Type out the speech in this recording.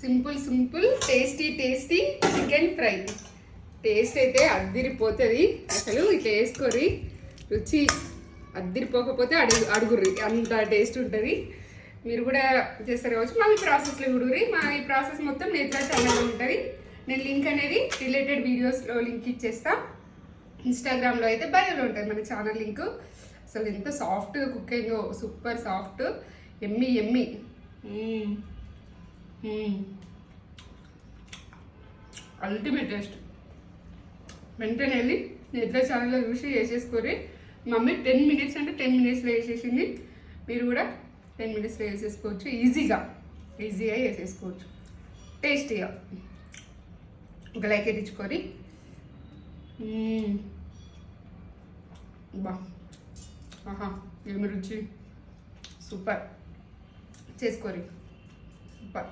Simple simple tasty tasty chicken fry. Taste అయితే అద్దిరిపోతుంది అసలు. ఇట్లా వేసుకొని రుచి అద్దిరిపోకపోతే అడుగుర్రి, అంత టేస్ట్ ఉంటుంది. మీరు కూడా చేస్తారు కావచ్చు. మళ్ళీ ప్రాసెస్లో చూడుర్రి. మా ఈ ప్రాసెస్ మొత్తం నేత్ర ఛానల్లో ఉంటుంది. నేను లింక్ అనేది రిలేటెడ్ వీడియోస్లో లింక్ ఇచ్చేస్తా. ఇన్స్టాగ్రామ్లో అయితే బయోలో ఉంటుంది మన ఛానల్ లింక్. అసలు ఎంత సాఫ్ట్ కుకింగ్, సూపర్ సాఫ్ట్, ఎమ్మి ఎమ్మి. Ultimate taste. వెంటనే వెళ్ళి నిద్ర ఛానల్లో చూసి వేసేసుకొని. మమ్మీ 10 మినిట్స్ అంటే 10 మినిట్స్లో వేసేసింది. మీరు కూడా 10 మినిట్స్లో వేసేసుకోవచ్చు. ఈజీగా వేసేసుకోవచ్చు. టేస్టీగా ఒక లైక్ ఎట్టించుకొని. బా, ఆహా, ఏమి రుచి, సూపర్. చేసుకోరి, సూపర్.